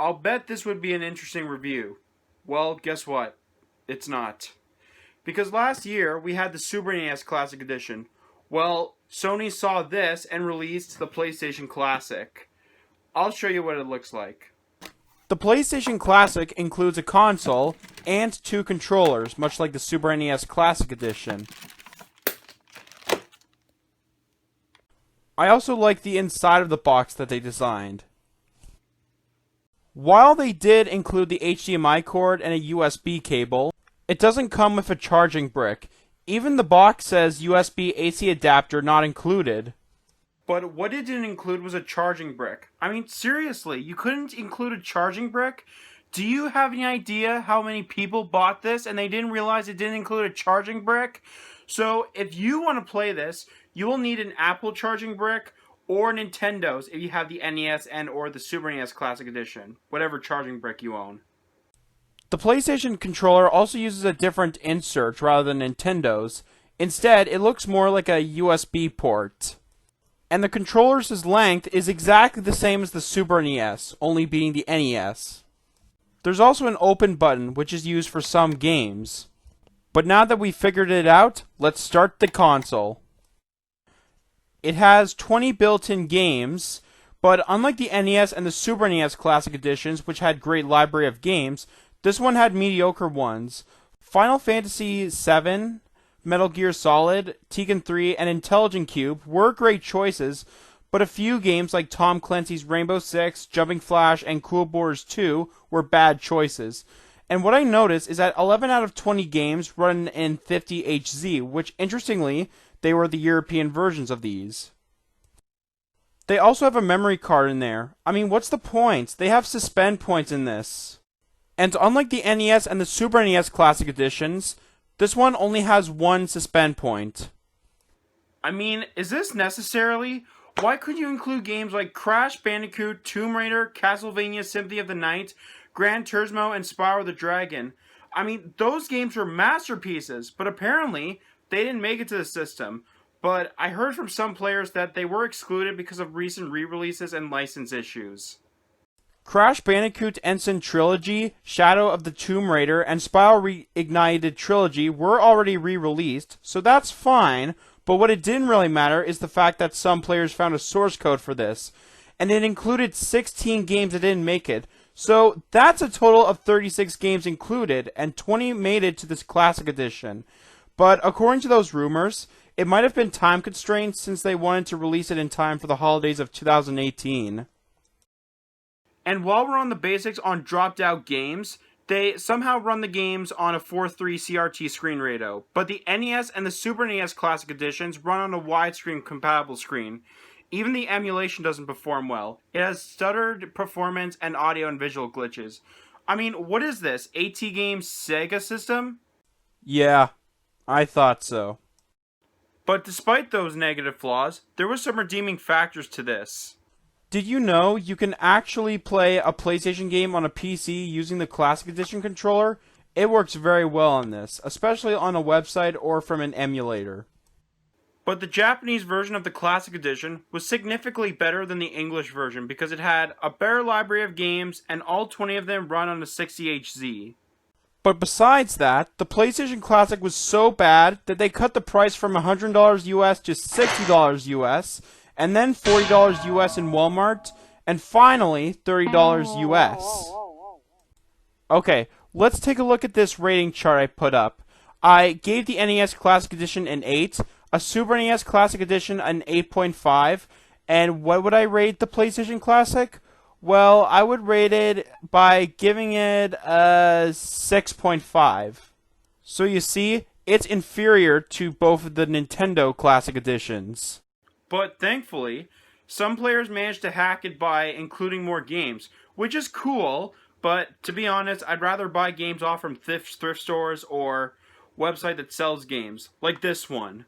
I'll bet this would be an interesting review. Well, guess what? It's not. Because last year we had the Super NES Classic Edition. Well, Sony saw this and released the PlayStation Classic. I'll show you what it looks like. The PlayStation Classic includes a console and two controllers, much like the Super NES Classic Edition. I also like the inside of the box that they designed. While they did include the HDMI cord and a USB cable, it doesn't come with a charging brick. Even the box says USB AC adapter not included. But what it didn't include was a charging brick. I mean, seriously, you couldn't include a charging brick? Do you have any idea how many people bought this and they didn't realize it didn't include a charging brick? So, if you want to play this, you will need an Apple charging brick or Nintendo's if you have the NES and or the Super NES Classic Edition, whatever charging brick you own. The PlayStation controller also uses a different insert rather than Nintendo's. Instead, it looks more like a USB port. And the controller's length is exactly the same as the Super NES, only being the NES. There's also an open button, which is used for some games. But now that we've figured it out, let's start the console. It has 20 built-in games, but unlike the NES and the Super NES Classic Editions, which had great library of games, this one had mediocre ones. Final Fantasy VII, Metal Gear Solid, Tekken 3, and Intelligent Cube were great choices, but a few games like Tom Clancy's Rainbow Six, Jumping Flash, and Cool Borders 2 were bad choices. And what I noticed is that 11 out of 20 games run in 50Hz, which interestingly, they were the European versions of these. They also have a memory card in there. I mean, what's the point? They have suspend points in this. And unlike the NES and the Super NES Classic Editions, this one only has one suspend point. I mean, is this necessarily? Why could you include games like Crash Bandicoot, Tomb Raider, Castlevania Symphony of the Night, Gran Turismo, and Spyro the Dragon? I mean, those games were masterpieces, but apparently they didn't make it to the system. But I heard from some players that they were excluded because of recent re-releases and license issues. Crash Bandicoot Ensign Trilogy, Shadow of the Tomb Raider, and Spyro Reignited Trilogy were already re-released, so that's fine, but what it didn't really matter is the fact that some players found a source code for this, and it included 16 games that didn't make it, so that's a total of 36 games included, and 20 made it to this Classic Edition. But according to those rumors, it might have been time constraints since they wanted to release it in time for the holidays of 2018. And while we're on the basics on dropped-out games, they somehow run the games on a 4:3 CRT screen radio, but the NES and the Super NES Classic Editions run on a widescreen compatible screen. Even the emulation doesn't perform well. It has stuttered performance and audio and visual glitches. I mean, what is this, AT Games Sega system? Yeah, I thought so. But despite those negative flaws, there were some redeeming factors to this. Did you know you can actually play a PlayStation game on a PC using the Classic Edition controller? It works very well on this, especially on a website or from an emulator. But the Japanese version of the Classic Edition was significantly better than the English version because it had a better library of games and all 20 of them run on a 60Hz. But besides that, the PlayStation Classic was so bad that they cut the price from $100 US to $60 US, and then $40 US in Walmart, and finally $30 US. Okay, let's take a look at this rating chart I put up. I gave the NES Classic Edition an 8, a Super NES Classic Edition an 8.5, and what would I rate the PlayStation Classic? Well, I would rate it by giving it a 6.5. So you see, it's inferior to both of the Nintendo Classic Editions. But thankfully, some players managed to hack it by including more games, which is cool, but to be honest, I'd rather buy games off from thrift stores or website that sells games, like this one.